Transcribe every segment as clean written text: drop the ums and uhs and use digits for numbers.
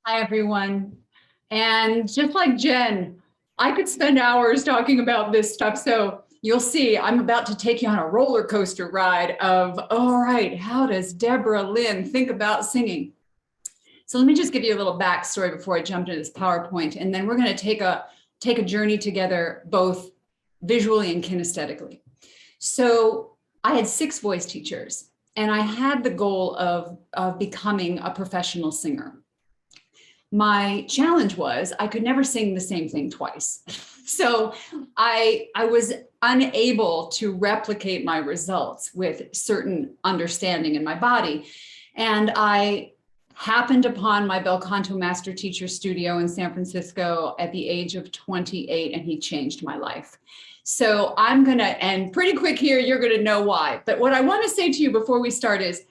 Hi, everyone. And just like Jen, I could spend hours talking about this stuff. So you'll see, I'm about to take you on a roller coaster ride of, all right, how does Debra Lynn think about singing? So let me just give you a little backstory before I jump into this PowerPoint. And then we're going to take a journey together, both visually and kinesthetically. So I had 6 voice teachers, and I had the goal of becoming a professional singer. My challenge was I could never sing the same thing twice. So I was unable to replicate my results with certain understanding in my body. And I happened upon my bel canto master teacher studio in San Francisco at the age of 28, and he changed my life. So I'm going to end pretty quick here. You're going to know why. But what I want to say to you before we start is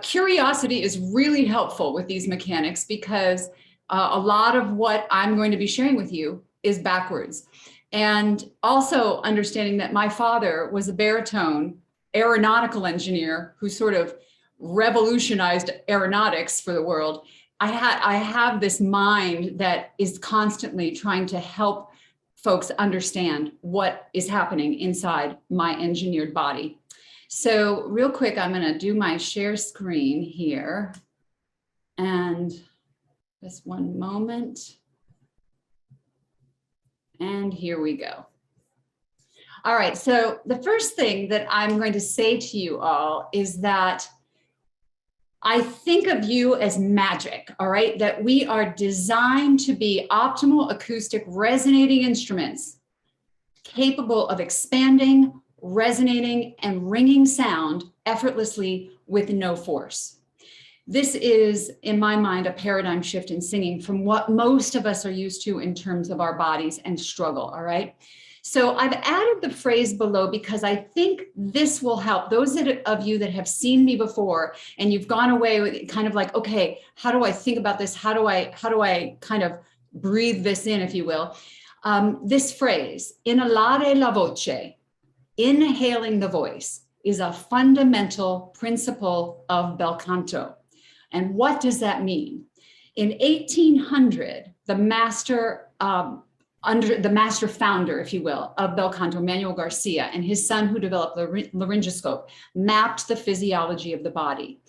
curiosity is really helpful with these mechanics, because a lot of what I'm going to be sharing with you is backwards. And also understanding that my father was a baritone aeronautical engineer who sort of revolutionized aeronautics for the world. I have this mind that is constantly trying to help folks understand what is happening inside my engineered body. So real quick, I'm going to do my share screen here. And just one moment. And here we go. All right, so the first thing that I'm going to say to you all is that I think of you as magic, all right? That we are designed to be optimal acoustic resonating instruments capable of expanding, resonating, and ringing sound effortlessly with no force. This is, in my mind, a paradigm shift in singing from what most of us are used to in terms of our bodies and struggle, all right? So I've added the phrase below because I think this will help those of you that have seen me before and you've gone away with kind of like, okay, how do I think about this? How do I kind of breathe this in, if you will? This phrase, inhalare la voce, inhaling the voice, is a fundamental principle of bel canto. And what does that mean? In 1800, the master founder, if you will, of bel canto, Manuel Garcia, and his son, who developed the laryngoscope, mapped the physiology of the body.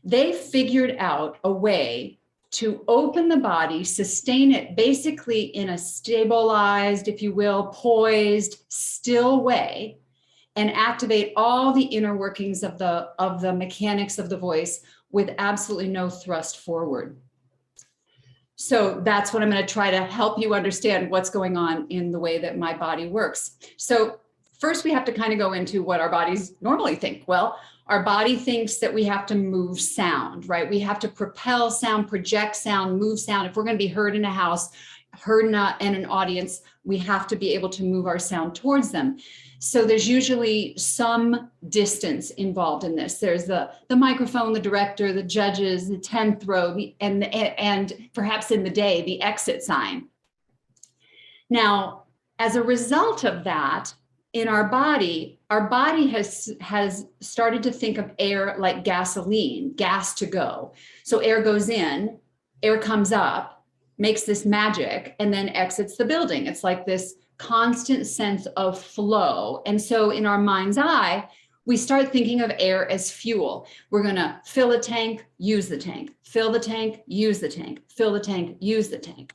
They figured out a way to open the body, sustain it basically in a stabilized, if you will, poised, still way, and activate all the inner workings of the mechanics of the voice with absolutely no thrust forward. So that's what I'm going to try to help you understand what's going on in the way that my body works. So first we have to kind of go into what our bodies normally think. Well, our body thinks that we have to move sound, right? We have to propel sound, project sound, move sound. If we're going to be heard in a house, heard in an audience, we have to be able to move our sound towards them. So there's usually some distance involved in this. There's the microphone, the director, the judges, the 10th row, and perhaps in the day, the exit sign. Now, as a result of that, in our body has started to think of air like gasoline, gas to go. So air goes in, air comes up, makes this magic, and then exits the building. It's like this constant sense of flow. And so in our mind's eye, we start thinking of air as fuel. We're going to fill a tank, use the tank, fill the tank, use the tank, fill the tank, use the tank.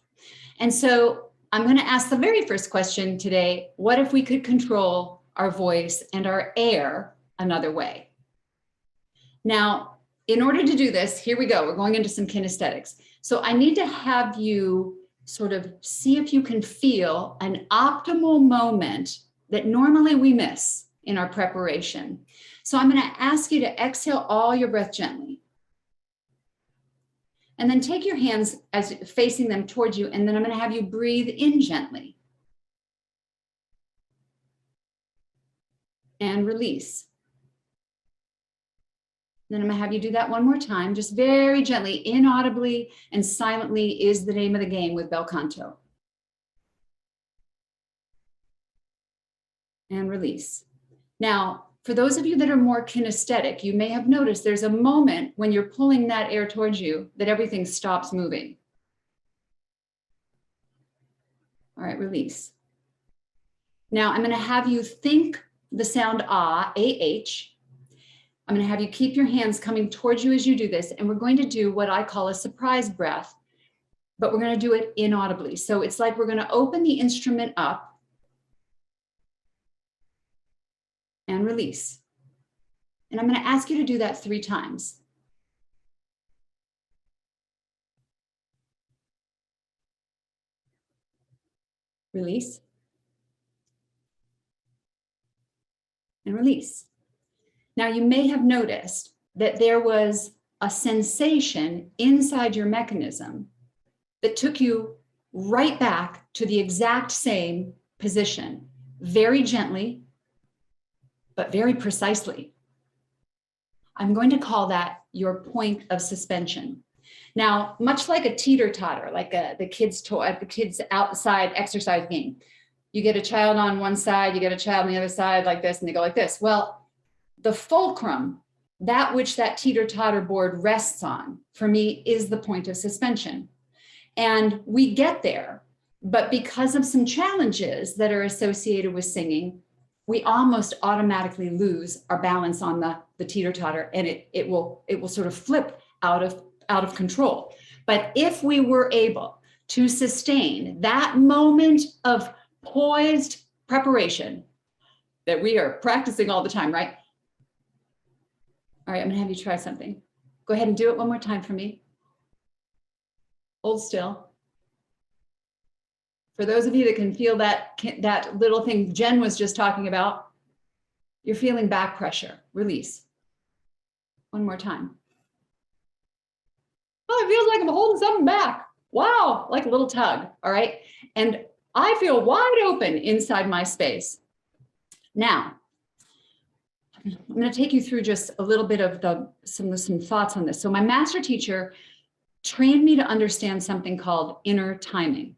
And so I'm going to ask the very first question today: what if we could control our voice and our air another way? Now, in order to do this, here we go. We're going into some kinesthetics. So I need to have you sort of see if you can feel an optimal moment that normally we miss in our preparation. So I'm going to ask you to exhale all your breath gently. And then take your hands as facing them towards you, and then I'm going to have you breathe in gently. And release. Then I'm going to have you do that one more time, just very gently, inaudibly and silently is the name of the game with bel canto. And release. Now, for those of you that are more kinesthetic, you may have noticed there's a moment when you're pulling that air towards you that everything stops moving. All right, release. Now I'm going to have you think the sound ah, A-H. I'm going to have you keep your hands coming towards you as you do this, and we're going to do what I call a surprise breath, but we're going to do it inaudibly. So it's like we're going to open the instrument up and release. And I'm going to ask you to do that 3 times. Release. And release. Now you may have noticed that there was a sensation inside your mechanism that took you right back to the exact same position, very gently, but very precisely. I'm going to call that your point of suspension. Now, much like a teeter-totter, like the kids' toy, the kids' outside exercise game, you get a child on one side, you get a child on the other side like this, and they go like this. Well, the fulcrum, that which that teeter-totter board rests on, for me, is the point of suspension. And we get there, but because of some challenges that are associated with singing, we almost automatically lose our balance on the teeter-totter, and it will sort of flip out of control. But if we were able to sustain that moment of poised preparation that we are practicing all the time, right? All right, I'm gonna have you try something. Go ahead and do it one more time for me. Hold still. For those of you that can feel that little thing Jen was just talking about, you're feeling back pressure. Release. One more time. Oh, it feels like I'm holding something back. Wow, like a little tug, all right? And I feel wide open inside my space. Now, I'm going to take you through just a little bit of some thoughts on this. So my master teacher trained me to understand something called inner timing.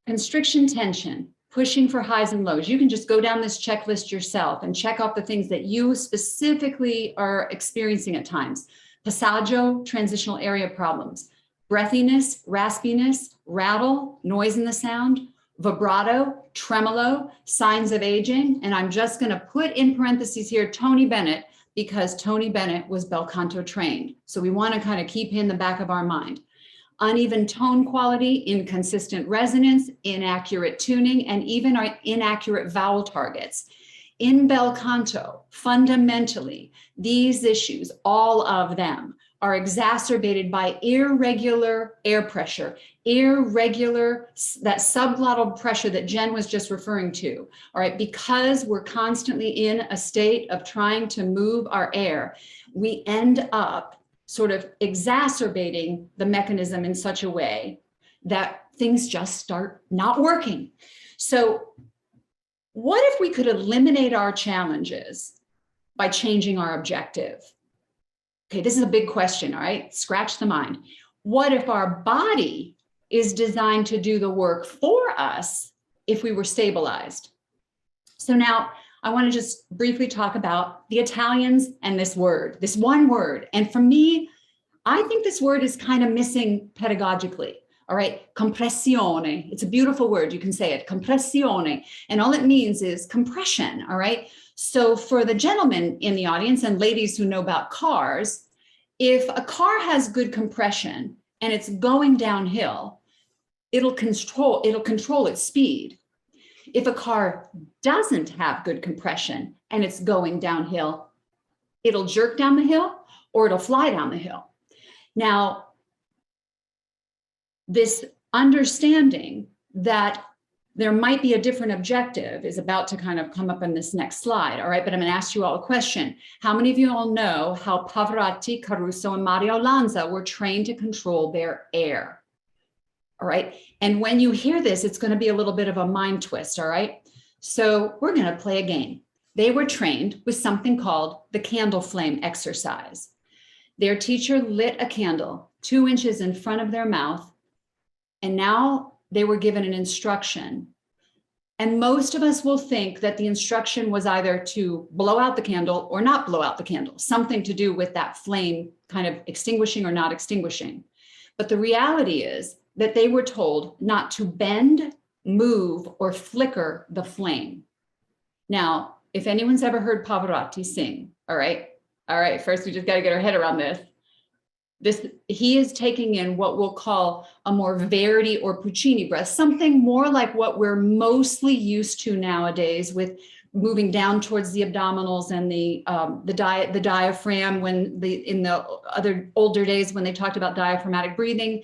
Constriction, tension, pushing for highs and lows. You can just go down this checklist yourself and check off the things that you specifically are experiencing at times. Passaggio, transitional area problems. Breathiness, raspiness, rattle, noise in the sound, vibrato, tremolo, signs of aging. And I'm just going to put in parentheses here Tony Bennett, because Tony Bennett was bel canto trained. So we want to kind of keep in the back of our mind. Uneven tone quality, inconsistent resonance, inaccurate tuning, and even our inaccurate vowel targets. In bel canto, fundamentally, these issues, all of them, are exacerbated by irregular air pressure, that subglottal pressure that Jen was just referring to, all right? Because we're constantly in a state of trying to move our air, we end up sort of exacerbating the mechanism in such a way that things just start not working. So what if we could eliminate our challenges by changing our objective? Okay, this is a big question, all right? Scratch the mind. What if our body is designed to do the work for us if we were stabilized? So now I want to just briefly talk about the Italians and this word, this one word. And for me, I think this word is kind of missing pedagogically. All right, compressione. It's a beautiful word. You can say it, compressione. And all it means is compression. All right. So for the gentlemen in the audience and ladies who know about cars, if a car has good compression and it's going downhill, it'll control its speed. If a car doesn't have good compression and it's going downhill, it'll jerk down the hill or it'll fly down the hill. Now, this understanding that there might be a different objective is about to kind of come up in this next slide, all right? But I'm going to ask you all a question. How many of you all know how Pavarotti, Caruso, and Mario Lanza were trained to control their air? All right. And when you hear this, it's going to be a little bit of a mind twist, all right? So we're going to play a game. They were trained with something called the candle flame exercise. Their teacher lit a candle 2 inches in front of their mouth, and now they were given an instruction. And most of us will think that the instruction was either to blow out the candle or not blow out the candle, something to do with that flame kind of extinguishing or not extinguishing. But the reality is that they were told not to bend move, or flicker the flame. Now, if anyone's ever heard Pavarotti sing, all right, first we just got to get our head around this. He is taking in what we'll call a more Verdi or Puccini breath, something more like what we're mostly used to nowadays, with moving down towards the abdominals and the diaphragm. In the other older days, when they talked about diaphragmatic breathing,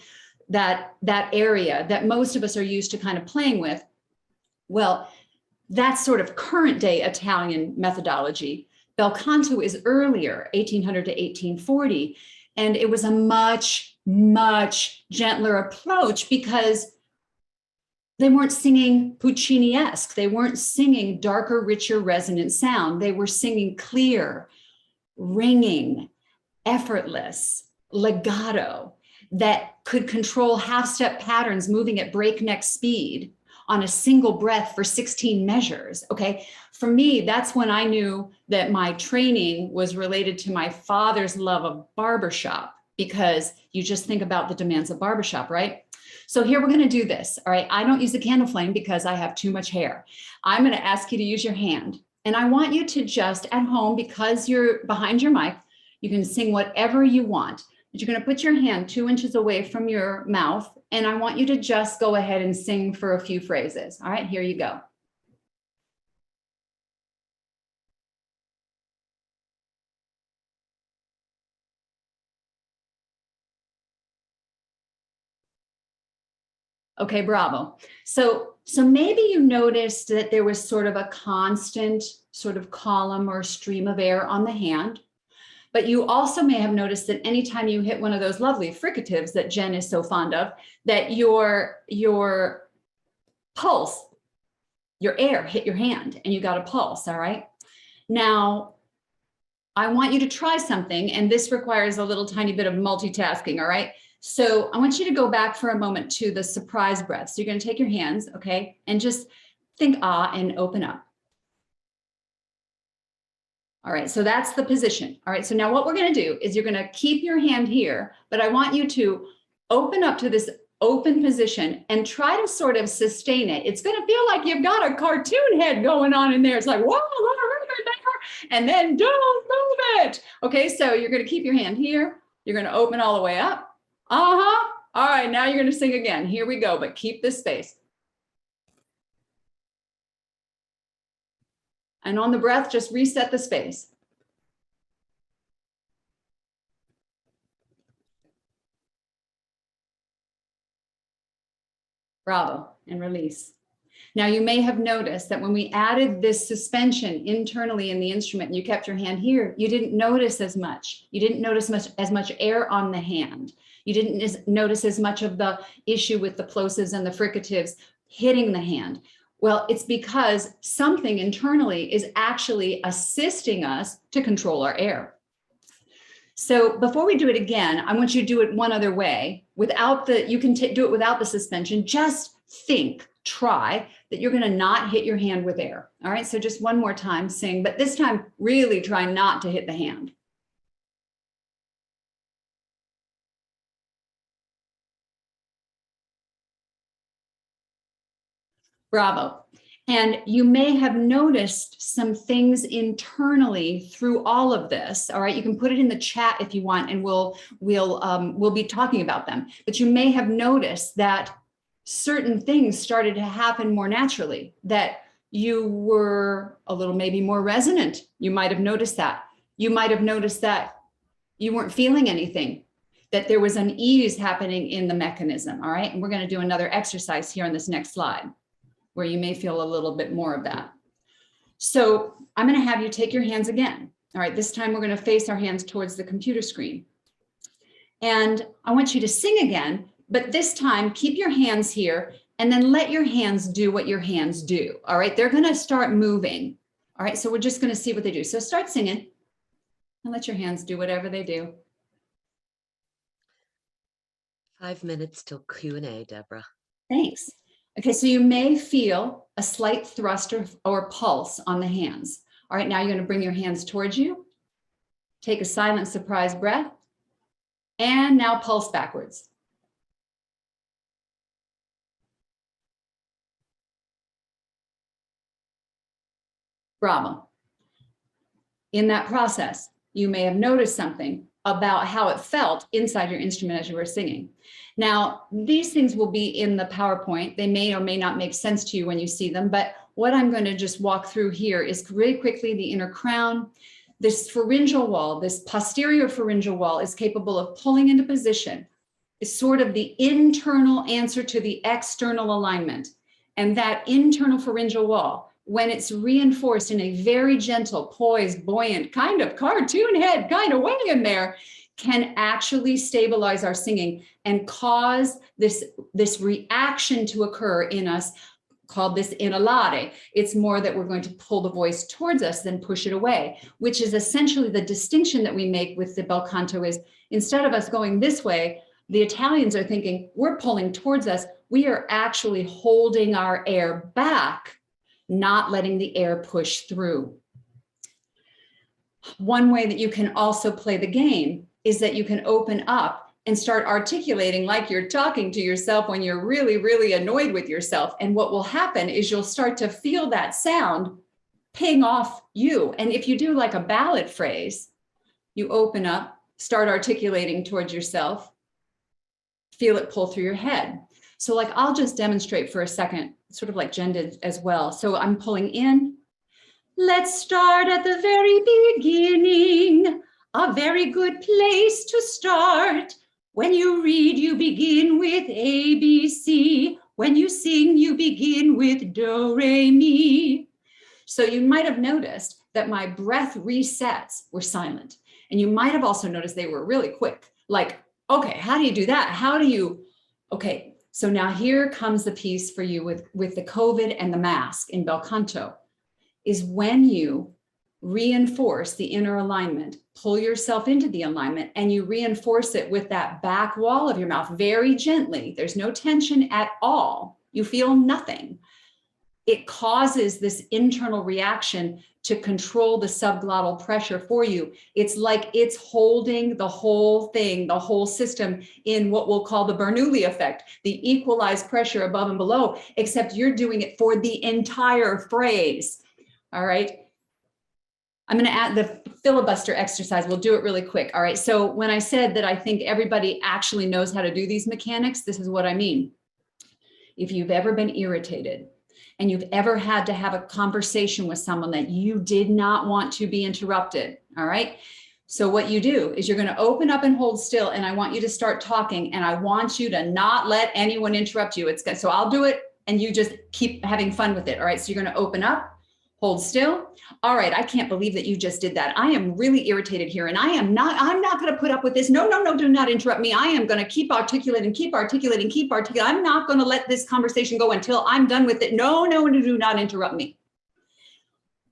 that area that most of us are used to kind of playing with. Well, that's sort of current day Italian methodology. Bel canto is earlier, 1800 to 1840. And it was a much, much gentler approach because they weren't singing Puccini-esque. They weren't singing darker, richer, resonant sound. They were singing clear, ringing, effortless, legato that could control half-step patterns moving at breakneck speed on a single breath for 16 measures, okay? For me, that's when I knew that my training was related to my father's love of barbershop, because you just think about the demands of barbershop, right? So here we're gonna do this, all right? I don't use a candle flame because I have too much hair. I'm gonna ask you to use your hand. And I want you to just, at home, because you're behind your mic, you can sing whatever you want. But you're going to put your hand 2 inches away from your mouth, and I want you to just go ahead and sing for a few phrases. All right, here you go. Okay, bravo. So maybe you noticed that there was sort of a constant sort of column or stream of air on the hand. But you also may have noticed that anytime you hit one of those lovely fricatives that Jen is so fond of, that your pulse, your air hit your hand and you got a pulse, all right? Now, I want you to try something, and this requires a little tiny bit of multitasking, all right? So I want you to go back for a moment to the surprise breath. So you're going to take your hands, okay, and just think ah and open up. All right, so that's the position. All right, so now what we're going to do is you're going to keep your hand here, but I want you to open up to this open position and try to sort of sustain it. It's going to feel like you've got a cartoon head going on in there. It's like, whoa, and then don't move it. Okay, so you're going to keep your hand here. You're going to open all the way up. Uh-huh. All right, now you're going to sing again. Here we go, but keep this space. And on the breath, just reset the space. Bravo, and release. Now you may have noticed that when we added this suspension internally in the instrument and you kept your hand here, you didn't notice as much. You didn't notice as much air on the hand. You didn't notice as much of the issue with the plosives and the fricatives hitting the hand. Well, it's because something internally is actually assisting us to control our air. So before we do it again, I want you to do it one other way. Without the, you can do it without the suspension. Just think, try that you're going to not hit your hand with air. All right, so just one more time, sing, but this time really try not to hit the hand. Bravo. And you may have noticed some things internally through all of this. All right, you can put it in the chat if you want, and we'll be talking about them. But you may have noticed that certain things started to happen more naturally, that you were a little maybe more resonant. You might have noticed that. You might have noticed that you weren't feeling anything, that there was an ease happening in the mechanism. All right, and we're going to do another exercise here on this next slide, where you may feel a little bit more of that. So I'm going to have you take your hands again. All right, this time we're going to face our hands towards the computer screen. And I want you to sing again, but this time keep your hands here and then let your hands do what your hands do. All right, they're going to start moving. All right, so we're just going to see what they do. So start singing and let your hands do whatever they do. 5 minutes till Q&A, Deborah. Thanks. Okay, so you may feel a slight thrust or pulse on the hands. All right, now you're going to bring your hands towards you. Take a silent surprise breath. And now pulse backwards. Bravo. In that process, you may have noticed something about how it felt inside your instrument as you were singing. Now, these things will be in the PowerPoint. They may or may not make sense to you when you see them, but what I'm going to just walk through here is really quickly the inner crown. This pharyngeal wall, this posterior pharyngeal wall is capable of pulling into position. It's sort of the internal answer to the external alignment. And that internal pharyngeal wall, when it's reinforced in a very gentle, poised, buoyant, kind of cartoon head kind of way in there, can actually stabilize our singing and cause this reaction to occur in us called this inhalare. It's more that we're going to pull the voice towards us than push it away, which is essentially the distinction that we make with the bel canto is instead of us going this way, the Italians are thinking we're pulling towards us. We are actually holding our air back, not letting the air push through. One way that you can also play the game is that you can open up and start articulating like you're talking to yourself when you're really, really annoyed with yourself. And what will happen is you'll start to feel that sound ping off you. And if you do like a ballad phrase, you open up, start articulating towards yourself, feel it pull through your head. So like, I'll just demonstrate for a second, sort of like Jen did as well. So I'm pulling in. Let's start at the very beginning. A very good place to start. When you read, you begin with A, B, C. When you sing, you begin with Do, Re, Mi. So you might have noticed that my breath resets were silent. And you might have also noticed they were really quick. Like, okay, how do you do that? How do you, okay. So now here comes the piece for you with the COVID and the mask in bel canto, is when you reinforce the inner alignment, pull yourself into the alignment, and you reinforce it with that back wall of your mouth very gently. There's no tension at all. You feel nothing. It causes this internal reaction to control the subglottal pressure for you. It's like it's holding the whole thing, the whole system in what we'll call the Bernoulli effect, the equalized pressure above and below, except you're doing it for the entire phrase. All right. I'm going to add the filibuster exercise. We'll do it really quick. All right. So when I said that I think everybody actually knows how to do these mechanics, this is what I mean. If you've ever been irritated and you've ever had to have a conversation with someone that you did not want to be interrupted. All right. So what you do is you're going to open up and hold still. And I want you to start talking and I want you to not let anyone interrupt you. It's good. So I'll do it and you just keep having fun with it. All right. So you're going to open up. Hold still. All right. I can't believe that you just did that. I am really irritated here and I'm not going to put up with this. No, do not interrupt me. I am going to keep articulating. I'm not going to let this conversation go until I'm done with it. No, do not interrupt me.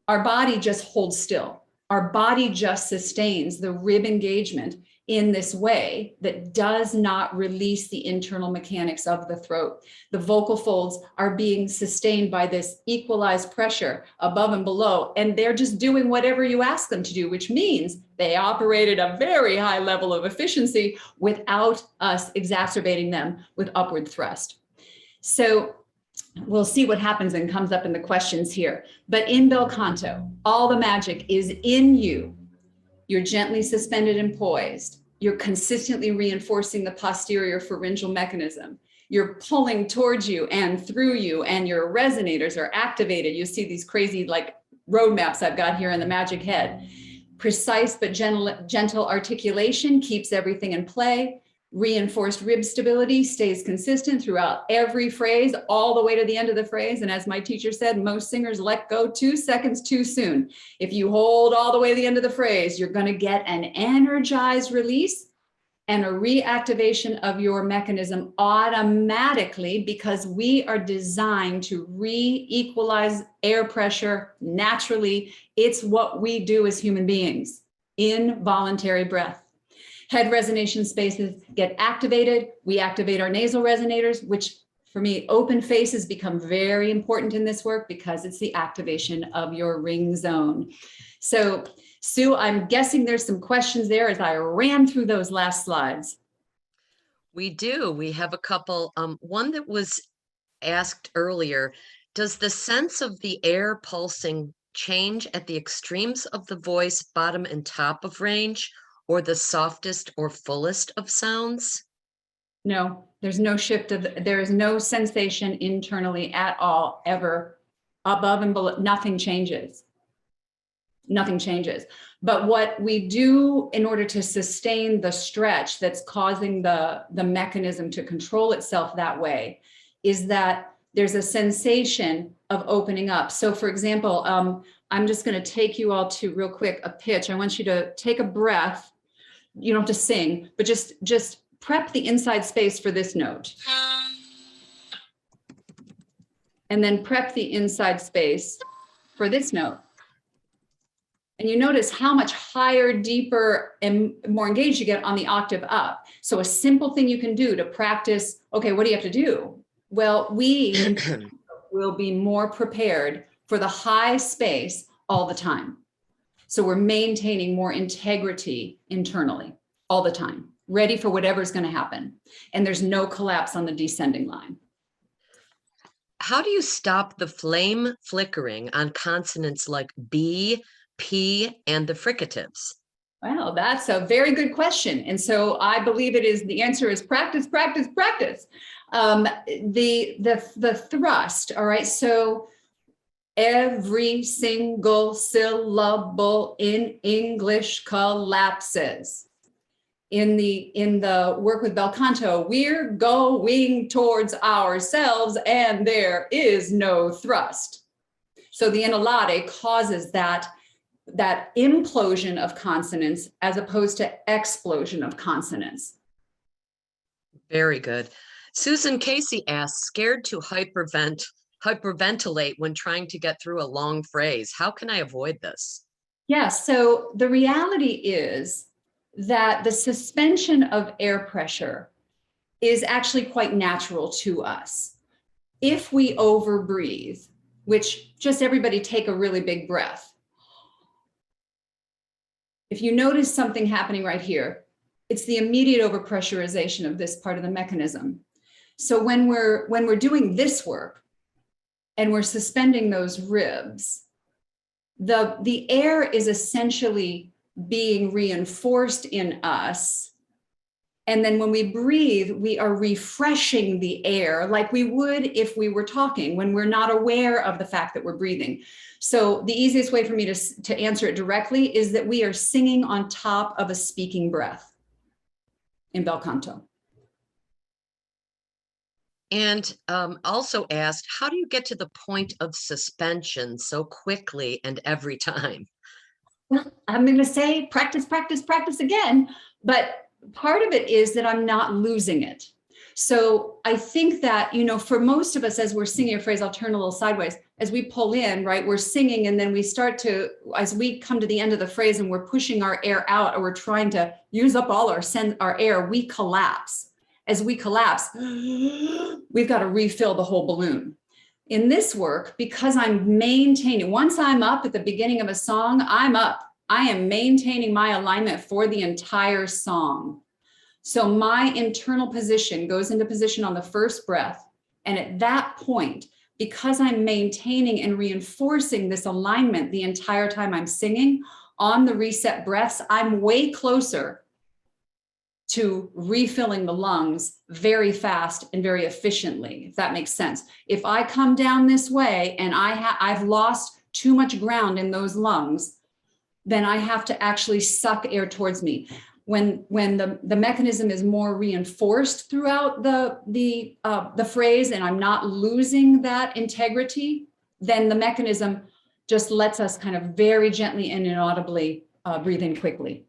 Our body just holds still. Our body just sustains the rib engagement in this way that does not release the internal mechanics of the throat. The vocal folds are being sustained by this equalized pressure above and below, and they're just doing whatever you ask them to do, which means they operate at a very high level of efficiency without us exacerbating them with upward thrust. So we'll see what happens and comes up in the questions here. But in bel canto, all the magic is in you. You're gently suspended and poised. You're consistently reinforcing the posterior pharyngeal mechanism. You're pulling towards you and through you, and your resonators are activated. You see these crazy like roadmaps I've got here in the magic head. Precise but gentle articulation keeps everything in play. Reinforced rib stability stays consistent throughout every phrase, all the way to the end of the phrase. And as my teacher said, most singers let go 2 seconds too soon. If you hold all the way to the end of the phrase, you're going to get an energized release and a reactivation of your mechanism automatically, because we are designed to re-equalize air pressure naturally. It's what we do as human beings in voluntary breath. Head resonation spaces get activated. We activate our nasal resonators, which for me, open faces become very important in this work because it's the activation of your ring zone. So Sue, I'm guessing there's some questions there as I ran through those last slides. We do. We have a couple. One that was asked earlier, does the sense of the air pulsing change at the extremes of the voice, bottom and top of range, or the softest or fullest of sounds? No, there's no shift there is no sensation internally at all, ever, above and below. Nothing changes. Nothing changes. But what we do in order to sustain the stretch that's causing the mechanism to control itself that way is that there's a sensation of opening up. So for example, I'm just going to take you all to real quick a pitch. I want you to take a breath. You don't have to sing, but just prep the inside space for this note. And then prep the inside space for this note. And you notice how much higher, deeper, and more engaged you get on the octave up. So a simple thing you can do to practice, okay, what do you have to do? Well, we will be more prepared for the high space all the time. So we're maintaining more integrity internally all the time, ready for whatever's going to happen. And there's no collapse on the descending line. How do you stop the flame flickering on consonants like B, P, and the fricatives? Well, that's a very good question. And so I believe the answer is practice, practice, practice. The thrust, all right, so every single syllable in English collapses. In the work with bel canto, we're going towards ourselves and there is no thrust. So the inhalate causes that implosion of consonants as opposed to explosion of consonants. Very good. Susan Casey asks, scared to hyperventilate when trying to get through a long phrase. How can I avoid this? Yes, so the reality is that the suspension of air pressure is actually quite natural to us. If we overbreathe, which just everybody take a really big breath. If you notice something happening right here, it's the immediate overpressurization of this part of the mechanism. So when we're doing this work and we're suspending those ribs, the air is essentially being reinforced in us. And then when we breathe, we are refreshing the air like we would if we were talking, when we're not aware of the fact that we're breathing. So the easiest way for me to answer it directly is that we are singing on top of a speaking breath in bel canto. And also asked, how do you get to the point of suspension so quickly and every time? Well, I'm going to say practice, practice, practice again, but part of it is that I'm not losing it. So I think that, for most of us, as we're singing a phrase, I'll turn a little sideways, as we pull in, right, we're singing and then we start to, as we come to the end of the phrase and we're pushing our air out or we're trying to use up all our air, we collapse. As we collapse, we've got to refill the whole balloon. In this work, because I'm maintaining, once I'm up at the beginning of a song, I'm up. I am maintaining my alignment for the entire song. So my internal position goes into position on the first breath. And at that point, because I'm maintaining and reinforcing this alignment the entire time I'm singing, on the reset breaths, I'm way closer to refilling the lungs very fast and very efficiently, if that makes sense. If I come down this way and I've lost too much ground in those lungs, then I have to actually suck air towards me. When the mechanism is more reinforced throughout the phrase and I'm not losing that integrity, then the mechanism just lets us kind of very gently and inaudibly breathe in quickly.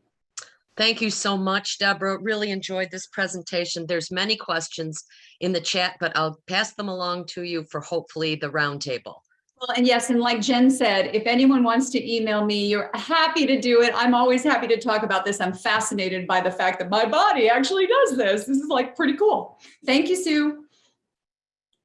Thank you so much, Debra. Really enjoyed this presentation. There's many questions in the chat, but I'll pass them along to you for hopefully the roundtable. Well, and yes, and like Jen said, if anyone wants to email me, you're happy to do it. I'm always happy to talk about this. I'm fascinated by the fact that my body actually does this. This is like pretty cool. Thank you, Sue.